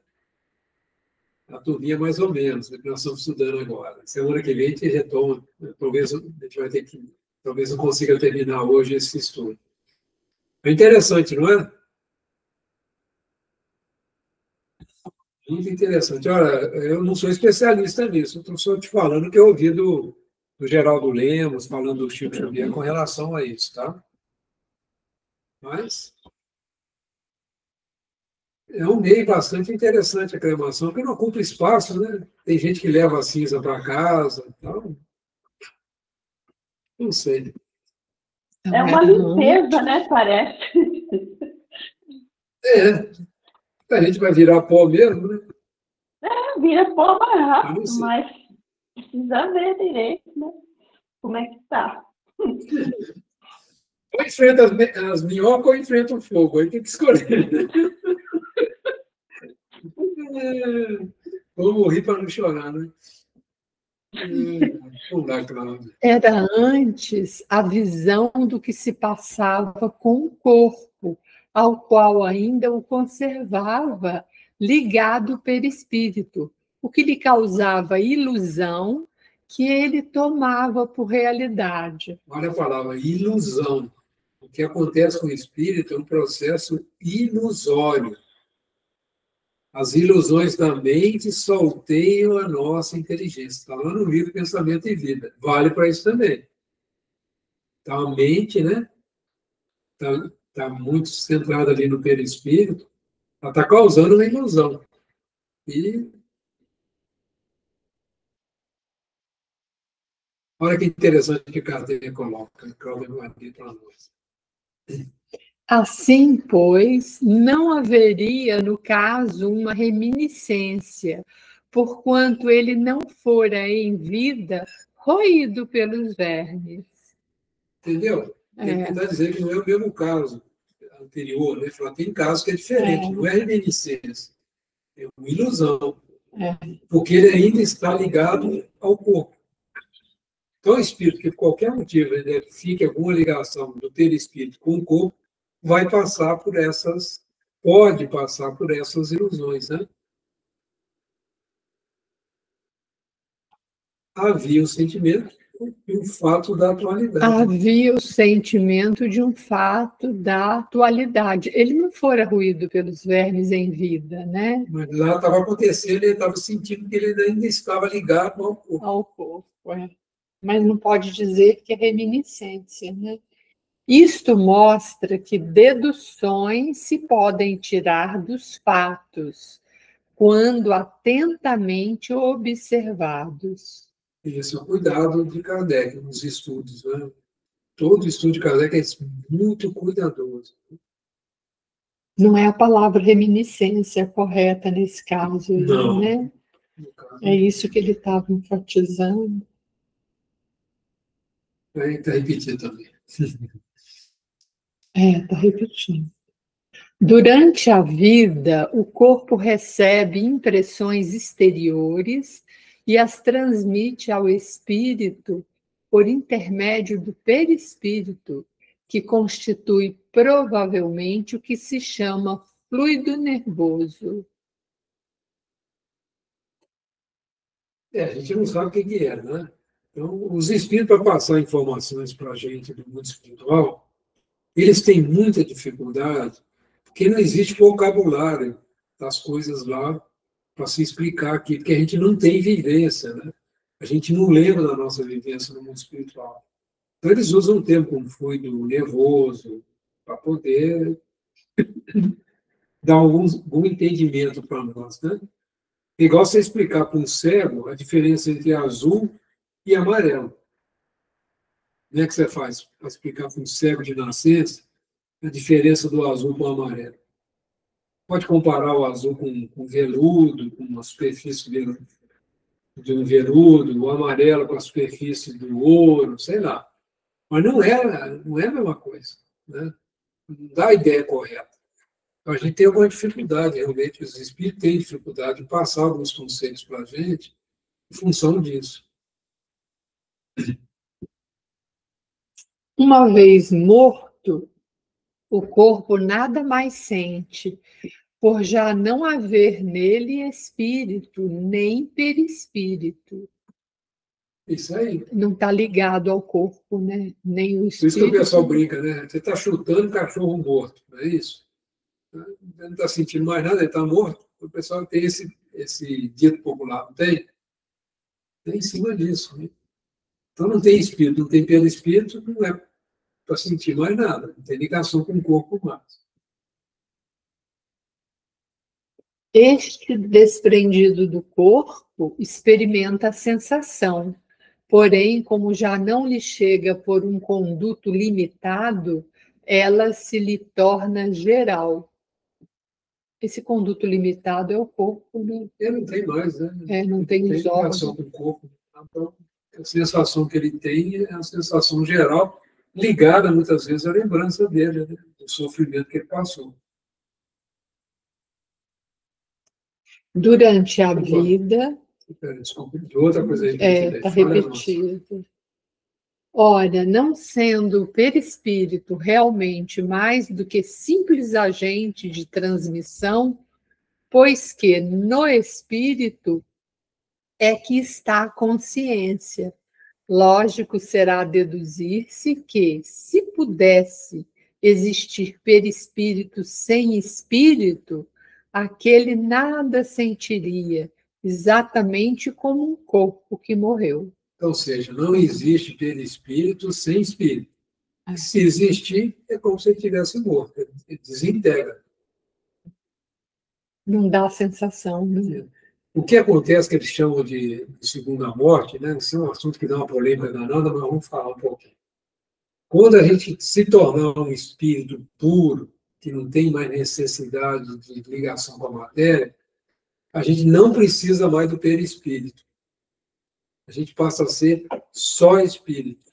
A turminha mais ou menos, né, que nós estamos estudando agora. Semana que vem a gente retoma. Talvez a gente vai ter que... Talvez eu consiga terminar hoje esse estudo. É interessante, não é? Muito interessante. Olha, eu não sou especialista nisso, estou só te falando que eu ouvi do Geraldo Lemos, falando do Chico Xavier com relação a isso, tá? Mas é um meio bastante interessante a cremação, porque não ocupa espaço, né? Tem gente que leva a cinza para casa e tal. Não sei. É uma limpeza, né? Parece. A gente vai virar pó mesmo, né? Vira pó mais rápido, mas precisa ver direito, né? Como é que tá. Ou enfrenta as minhocas ou enfrenta o fogo. Aí tem que escolher. Vamos rir para não chorar, né? Vamos lá, Cláudia. Era antes a visão do que se passava com o corpo, ao qual ainda o conservava ligado perispírito, o que lhe causava ilusão que ele tomava por realidade. Olha a palavra, ilusão. O que acontece com o espírito é um processo ilusório. As ilusões da mente solteiam a nossa inteligência. Está lá no livro Pensamento e Vida. Vale para isso também. Então, a mente, né? Está muito centrada ali no perispírito. Ela está causando uma ilusão. E olha que interessante que Kardec coloca, Cláudia Guardi para nós. Assim, pois, não haveria, no caso, uma reminiscência, porquanto ele não fora em vida roído pelos vermes. Entendeu? Ele está dizendo que não é o mesmo caso anterior, né? Fala, tem casos que é diferente, não é reminiscência, é uma ilusão, porque ele ainda está ligado ao corpo. Então, o espírito, que por qualquer motivo identifique alguma ligação do perispírito com o corpo, vai passar por essas, pode passar por essas ilusões, né? Havia o sentimento e o fato da atualidade. Havia o sentimento de um fato da atualidade. Ele não fora ruído pelos vermes em vida, né? Mas lá estava acontecendo, ele estava sentindo que ele ainda estava ligado ao corpo. Ao corpo, Mas não pode dizer que é reminiscência, né? Isto mostra que deduções se podem tirar dos fatos, quando atentamente observados. Esse é o cuidado de Kardec nos estudos, né? Todo estudo de Kardec é muito cuidadoso. Não é a palavra reminiscência correta nesse caso, não, né? É isso que ele estava enfatizando. Está repetindo também. Está repetindo. Durante a vida, o corpo recebe impressões exteriores e as transmite ao espírito por intermédio do perispírito, que constitui provavelmente o que se chama fluido nervoso. A gente não sabe o que é, né? Então, os espíritos, para passar informações para a gente do mundo espiritual, eles têm muita dificuldade, porque não existe vocabulário das coisas lá para se explicar aqui, porque a gente não tem vivência, né? A gente não lembra da nossa vivência no mundo espiritual. Então, eles usam um termo como fluido nervoso, para poder dar algum entendimento para nós, né? Igual você explicar para um cego a diferença entre azul e amarelo. Como é que você faz para explicar para um cego de nascença a diferença do azul com o amarelo? Pode comparar o azul com veludo, com uma superfície de um veludo, o amarelo com a superfície do ouro, sei lá. Mas não é a mesma coisa, né? Não dá a ideia correta. Então, a gente tem alguma dificuldade, realmente, os espíritos têm dificuldade em passar alguns conceitos para a gente em função disso. Uma vez morto, o corpo nada mais sente, por já não haver nele espírito, nem perispírito. Isso aí. Não está ligado ao corpo, né? Nem o espírito. Por isso que o pessoal brinca, né? Você está chutando cachorro morto, não é isso? Ele não está sentindo mais nada, ele está morto. O pessoal tem esse dito popular, não tem? Tem em cima disso, né? Então não tem espírito, não tem perispírito, não é para sentir mais nada, não tem ligação com o corpo mais. Este desprendido do corpo experimenta a sensação, porém, como já não lhe chega por um conduto limitado, ela se lhe torna geral. Esse conduto limitado é o corpo, né? Ele não tem mais, né? Não tem os órgãos. Ligação com o corpo. Então, a sensação que ele tem é a sensação geral, ligada muitas vezes à lembrança dele, né? Do sofrimento que ele passou. Durante a vida... Desculpa, de outra coisa aí. Está repetido. Ora, não sendo o perispírito realmente mais do que simples agente de transmissão, pois que no espírito é que está a consciência. Lógico será deduzir-se que, se pudesse existir perispírito sem espírito, aquele nada sentiria, exatamente como um corpo que morreu. Ou seja, não existe perispírito sem espírito. Se existir, é como se ele tivesse morto, ele desintegra. Não dá a sensação, né? O que acontece, que eles chamam de segunda morte, né? Isso é um assunto que dá uma polêmica danada, mas vamos falar um pouquinho. Quando a gente se tornar um espírito puro, que não tem mais necessidade de ligação com a matéria, a gente não precisa mais do perispírito. A gente passa a ser só espírito.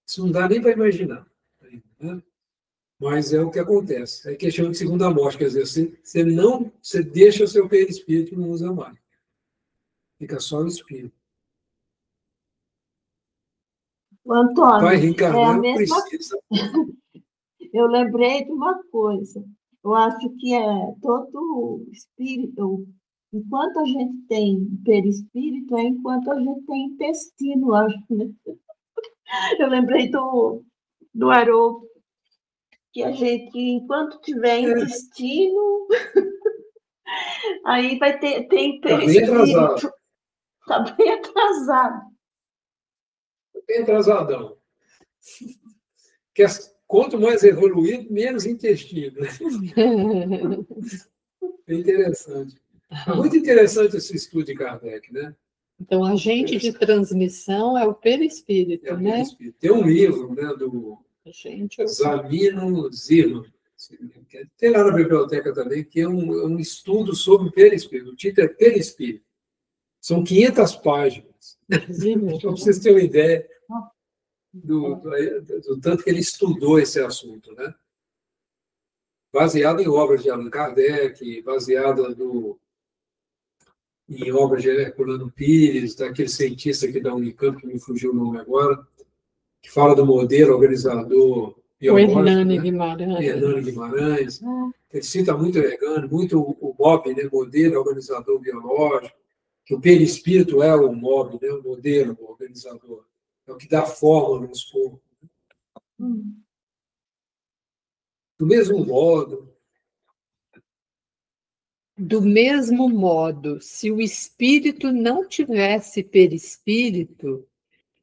Isso não dá nem para imaginar. Né? Mas é o que acontece. É que chama de segunda morte. Quer dizer, você deixa o seu perispírito e não usa mais. Fica só o espírito. O Antônio, vai reencarnar, é a mesma... precisa. Eu lembrei de uma coisa. Eu acho que todo espírito... Enquanto a gente tem perispírito, é enquanto a gente tem intestino, acho, né? Eu lembrei do Haroldo, que a gente, enquanto tiver intestino, aí vai ter perispírito. Está bem atrasado. Bem atrasadão. Quanto mais evoluído, menos intestino. Né? É interessante. É muito interessante esse estudo de Kardec, né? Então, agente de transmissão é o perispírito, né? Perispírito. Tem um livro, né, do Zamino Zirman, tem lá na biblioteca também, que é um estudo sobre o perispírito. O título é Perispírito. São 500 páginas. Então, para vocês terem uma ideia do tanto que ele estudou esse assunto, né? Baseado em obras de Allan Kardec, baseado em obras de Herculano Pires, daquele cientista aqui da Unicamp, que me fugiu o nome agora, que fala do modelo organizador biológico. O Hernani, né? Guimarães. Hernani Guimarães. Ele cita muito muito o MOB, né? Modelo organizador biológico, que o perispírito é o MOB, né? O modelo organizador. É o que dá forma nos corpos. Do mesmo modo, se o espírito não tivesse perispírito,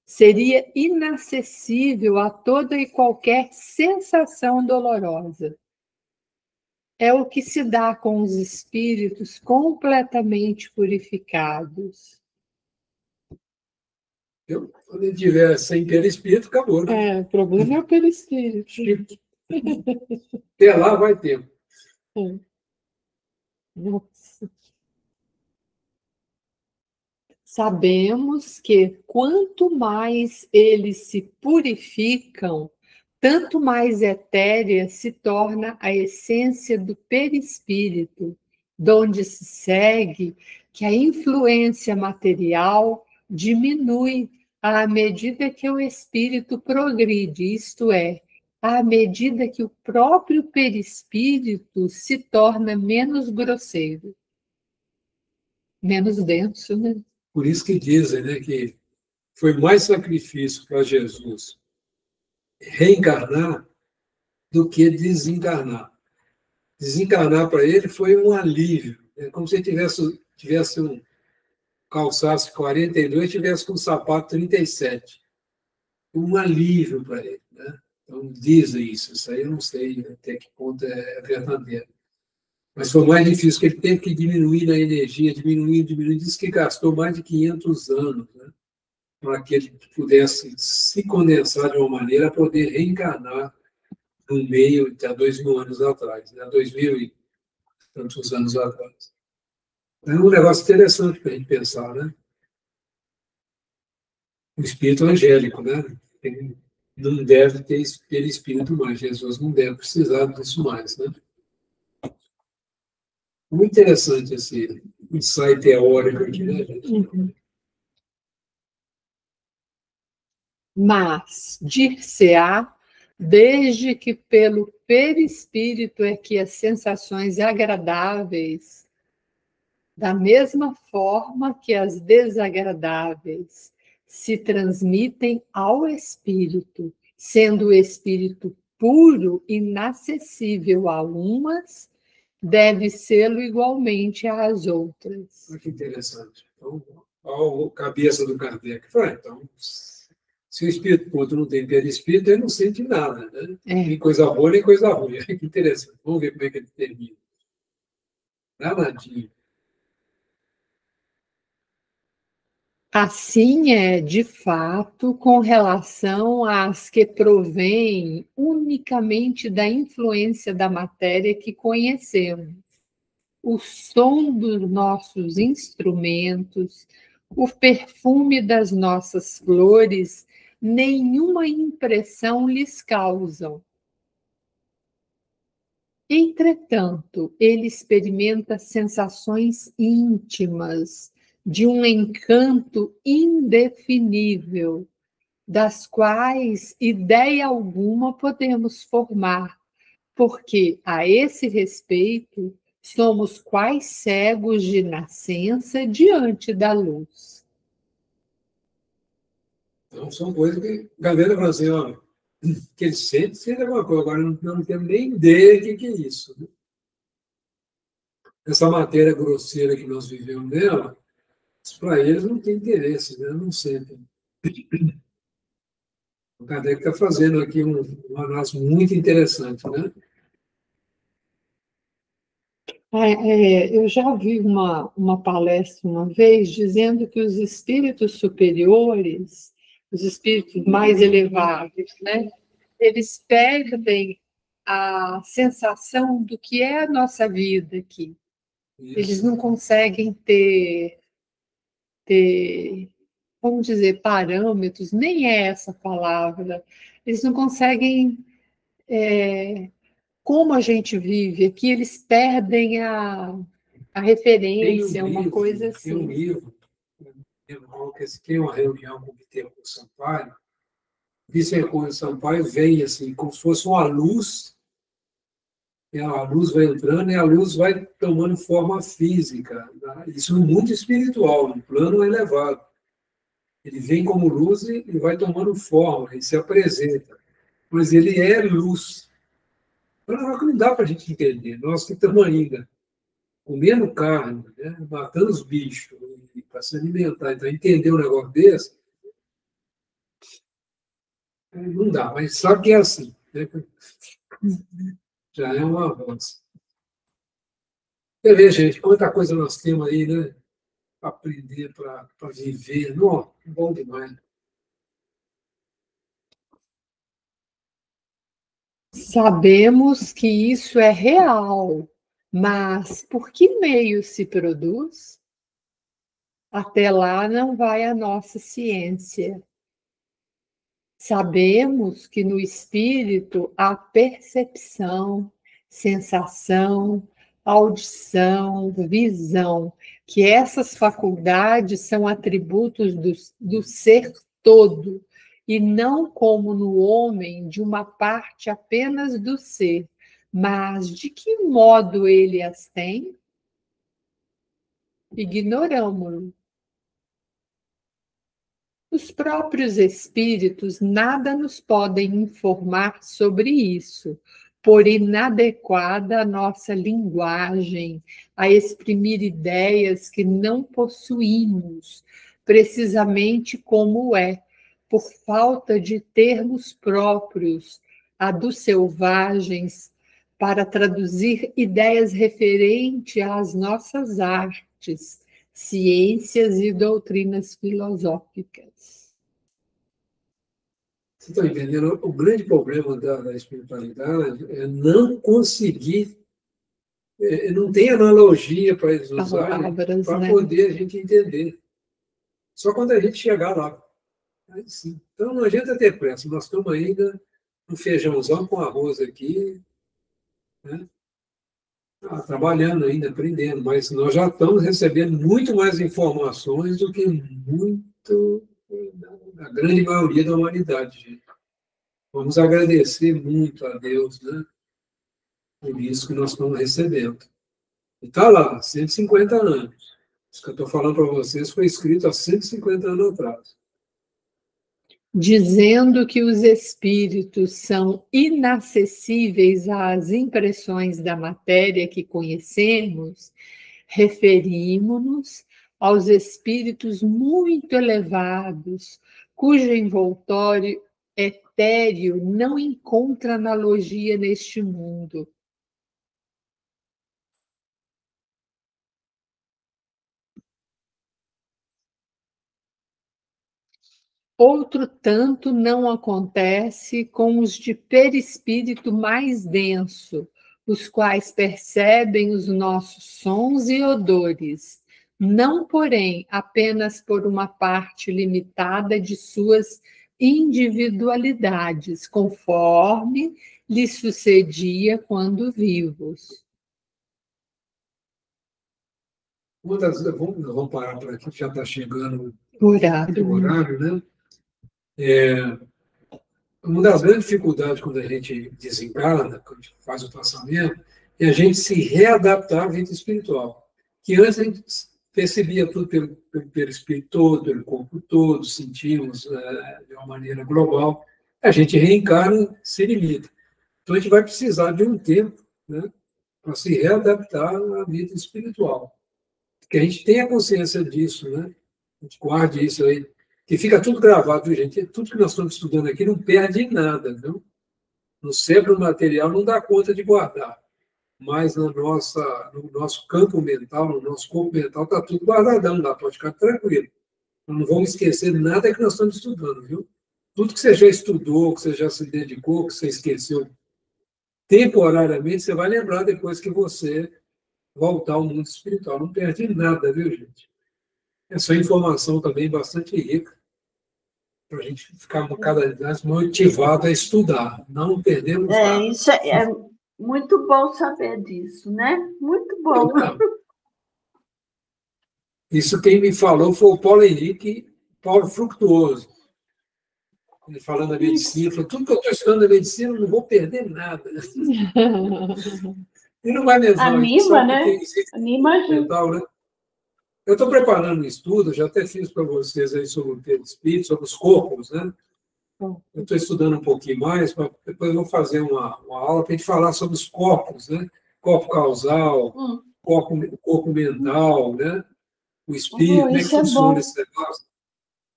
seria inacessível a toda e qualquer sensação dolorosa. É o que se dá com os espíritos completamente purificados. Quando ele estiver sem perispírito, acabou. Né? O problema é o perispírito. Até lá vai tempo. Nossa. Sabemos que quanto mais eles se purificam, tanto mais etérea se torna a essência do perispírito, donde se segue que a influência material diminui à medida que o espírito progride, isto é, à medida que o próprio perispírito se torna menos grosseiro, menos denso, né? Por isso que dizem, né, que foi mais sacrifício para Jesus reencarnar do que desencarnar. Desencarnar para ele foi um alívio. É como se ele calçasse 42 e tivesse com um sapato 37. Um alívio para ele. Né? Então, dizem isso. Isso aí eu não sei até que ponto é verdadeiro. Mas foi mais difícil, que ele teve que diminuir na energia, diminuir. Diz que gastou mais de 500 anos, né? Para que ele pudesse se condensar de uma maneira a poder reencarnar no meio de há 2000 anos atrás, né? tantos anos atrás. É um negócio interessante para a gente pensar, né? O espírito angélico, né? Ele não deve ter espírito mais. Jesus não deve precisar disso mais, né? Muito interessante esse insight teórico aqui, né, gente? Uhum. Mas, dir-se-á, desde que pelo perispírito é que as sensações agradáveis, da mesma forma que as desagradáveis, se transmitem ao espírito, sendo o espírito puro, inacessível a umas, deve sê-lo igualmente às outras. Olha que interessante. Então, a cabeça do Kardec. Então, se o espírito puro não tem perispírito, ele não sente nada, né? Nem coisa boa, nem coisa ruim. Que interessante. Vamos ver como é que ele termina. Danadinho. Assim é, de fato, com relação às que provêm unicamente da influência da matéria que conhecemos. O som dos nossos instrumentos, o perfume das nossas flores, nenhuma impressão lhes causam. Entretanto, ele experimenta sensações íntimas de um encanto indefinível, das quais ideia alguma podemos formar, porque, a esse respeito, somos quais cegos de nascença diante da luz. Então, são coisas que a galera fala assim, olha, que ele sente alguma coisa, agora não temos nem ideia do que é isso. Né? Essa matéria grosseira que nós vivemos nela, para eles não tem interesse, né? Não sentem. O Kardec está fazendo aqui uma análise muito interessante, né? Eu já vi uma palestra uma vez dizendo que os espíritos superiores, os espíritos mais elevados, né, eles perdem a sensação do que é a nossa vida aqui. Isso. Eles não conseguem ter, vamos dizer, parâmetros, nem é essa palavra. Eles não conseguem, como a gente vive aqui, eles perdem a referência, uma coisa assim. Tem um livro, que é uma reunião com o Bittencourt Sampaio. Bittencourt Sampaio vem assim, como se fosse uma luz, e a luz vai entrando e a luz vai tomando forma física. Tá? Isso no mundo espiritual, no plano elevado. Ele vem como luz e vai tomando forma, ele se apresenta. Mas ele é luz. Então, não dá para a gente entender. Nós que estamos ainda comendo carne, né? Matando os bichos para se alimentar, então entender um negócio desse, não dá, mas sabe que é assim. Né? Já é um avanço. Beleza, gente, quanta coisa nós temos aí, né? Para aprender, para viver. Não, bom demais. Sabemos que isso é real, mas por que meio se produz? Até lá não vai a nossa ciência. Sabemos que no espírito há percepção, sensação, audição, visão, que essas faculdades são atributos do ser todo, e não como no homem de uma parte apenas do ser. Mas de que modo ele as tem? Ignoramos-lo. Os próprios espíritos nada nos podem informar sobre isso, por inadequada a nossa linguagem a exprimir ideias que não possuímos, precisamente como é, por falta de termos próprios, a dos selvagens, para traduzir ideias referentes às nossas artes, ciências e doutrinas filosóficas. Você está entendendo? O grande problema da espiritualidade é não conseguir não tem analogia para eles usarem Palavras, para né? poder a gente entender. Só quando a gente chegar lá. Aí, sim. Então não adianta ter pressa. Nós estamos ainda no feijãozão com arroz aqui, né? Trabalhando ainda, aprendendo, mas nós já estamos recebendo muito mais informações do que a grande maioria da humanidade, gente. Vamos agradecer muito a Deus, né, por isso que nós estamos recebendo. E está lá, 150 anos. Isso que eu estou falando para vocês foi escrito há 150 anos atrás. Dizendo que os espíritos são inacessíveis às impressões da matéria que conhecemos, referimos-nos aos espíritos muito elevados, cujo envoltório etéreo não encontra analogia neste mundo. Outro tanto não acontece com os de perispírito mais denso, os quais percebem os nossos sons e odores, não, porém, apenas por uma parte limitada de suas individualidades, conforme lhes sucedia quando vivos. Vamos parar por aqui, já está chegando o horário, né? Uma das grandes dificuldades quando a gente desencarna, quando a gente faz o passamento, é a gente se readaptar à vida espiritual. Que antes a gente percebia tudo pelo espírito todo, pelo corpo todo, sentimos de uma maneira global. A gente reencarna, se limita. Então a gente vai precisar de um tempo, né, para se readaptar à vida espiritual. Que a gente tenha consciência disso, né? A gente guarde isso aí. Que fica tudo gravado, viu, gente? Tudo que nós estamos estudando aqui não perde nada, viu? No cérebro material não dá conta de guardar, mas no nosso campo mental, no nosso corpo mental, está tudo guardadão lá, pode ficar tranquilo. Não vamos esquecer nada que nós estamos estudando, viu? Tudo que você já estudou, que você já se dedicou, que você esqueceu temporariamente, você vai lembrar depois que você voltar ao mundo espiritual. Não perde nada, viu, gente? Essa informação também bastante rica, para a gente ficar cada vez mais motivado a estudar, não perdemos nada. Isso é muito bom saber disso, né? Muito bom. Isso quem me falou foi o Paulo Henrique, Paulo Fructuoso. Ele falando da medicina, falou, tudo que eu estou estudando da medicina, eu não vou perder nada. E não vai mesmo. Anima, né? Anima a gente. Né? Eu estou preparando um estudo, já até fiz para vocês aí sobre o perispírito, sobre os corpos, né? Eu estou estudando um pouquinho mais, mas depois eu vou fazer uma aula para a gente falar sobre os corpos, né? Corpo causal, corpo mental, né? O espírito, como é que funciona esse negócio.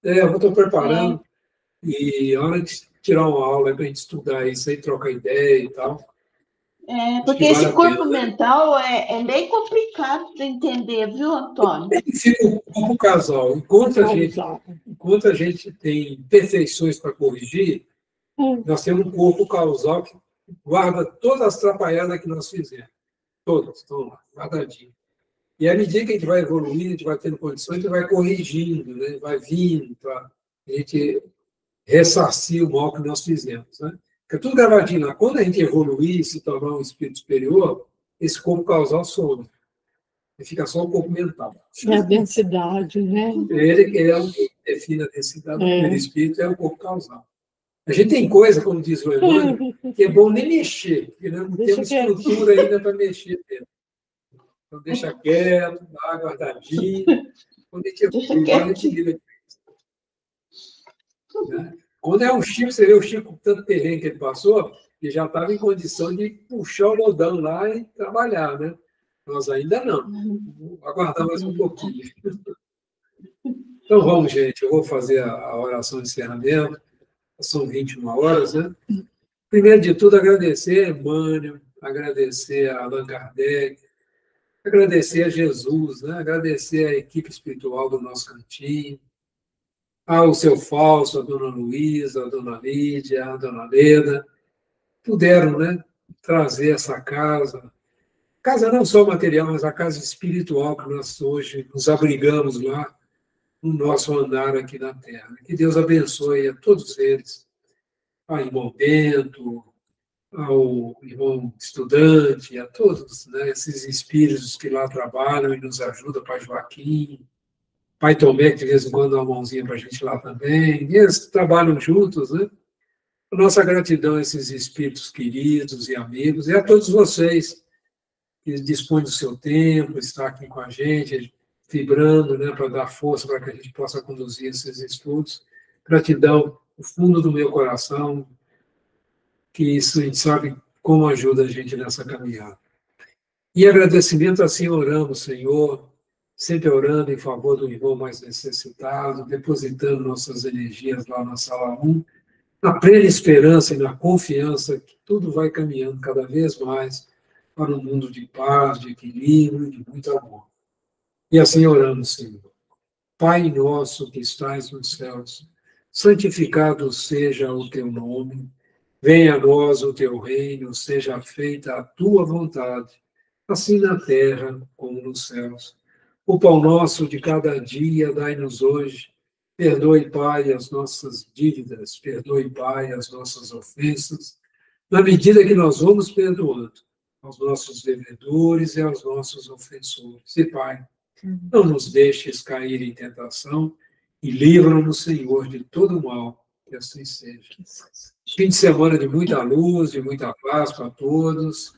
Eu estou preparando, e a hora de tirar uma aula para a gente estudar isso aí, trocar ideia e tal. Porque esse corpo mental é bem complicado de entender, viu, Antônio? Fica o corpo casal. Enquanto a gente tem perfeições para corrigir, nós temos um corpo causal que guarda todas as atrapalhadas que nós fizemos. Todas estão lá, guardadinhas. E à medida que a gente vai evoluindo, a gente vai tendo condições, a gente vai corrigindo, né? Vai vindo para a gente ressarcir o mal que nós fizemos, né? Fica tudo gravadinho lá. Quando a gente evoluir e se tornar um espírito superior, esse corpo causal some. E fica só o corpo mental. É a densidade, né? Ele é o que define a densidade do perispírito, é o corpo causal. A gente tem coisa, como diz o Emmanuel, que é bom nem mexer, porque não temos estrutura ainda para mexer dentro. Então, deixa quieto, dá guardadinho. Quando a gente evolui, a gente vira. Quando é um Chico, você vê o Chico com tanto terreno que ele passou, ele já estava em condição de puxar o lodão lá e trabalhar, né? Nós ainda não. Vou aguardar mais um pouquinho. Então vamos, gente. Eu vou fazer a oração de encerramento. São 21 horas, né? Primeiro de tudo, agradecer a Emmanuel, agradecer a Allan Kardec, agradecer a Jesus, né? Agradecer a equipe espiritual do nosso cantinho, ao seu Fausto, a dona Luísa, a dona Lídia, a dona Leda, puderam, né, trazer essa casa Casa não só material, mas a casa espiritual que nós hoje nos abrigamos lá no nosso andar aqui na Terra. Que Deus abençoe a todos eles, ao irmão Bento, ao irmão estudante, a todos, né, esses espíritos que lá trabalham e nos ajudam, Pai Joaquim, Pai Tomé, que de vez em quando dá uma mãozinha para a gente lá também, e eles trabalham juntos, né? A nossa gratidão a esses espíritos queridos e amigos, e a todos vocês que dispõem do seu tempo, está aqui com a gente, vibrando, né, para dar força para que a gente possa conduzir esses estudos. Gratidão do fundo do meu coração, que isso a gente sabe como ajuda a gente nessa caminhada. E agradecimento, assim oramos, Senhor, sempre orando em favor do irmão mais necessitado, depositando nossas energias lá na sala 1, na plena esperança e na confiança que tudo vai caminhando cada vez mais para um mundo de paz, de equilíbrio e de muito amor. E assim oramos, Senhor. Pai nosso que estais nos céus, santificado seja o teu nome, venha a nós o teu reino, seja feita a tua vontade, assim na terra como nos céus. O pão nosso de cada dia dai-nos hoje. Perdoe, Pai, as nossas dívidas, perdoe, Pai, as nossas ofensas, na medida que nós vamos perdoando aos nossos devedores e aos nossos ofensores. E, Pai, não nos deixes cair em tentação e livra-nos, Senhor, de todo mal, que assim seja. Fim de semana de muita luz, de muita paz para todos.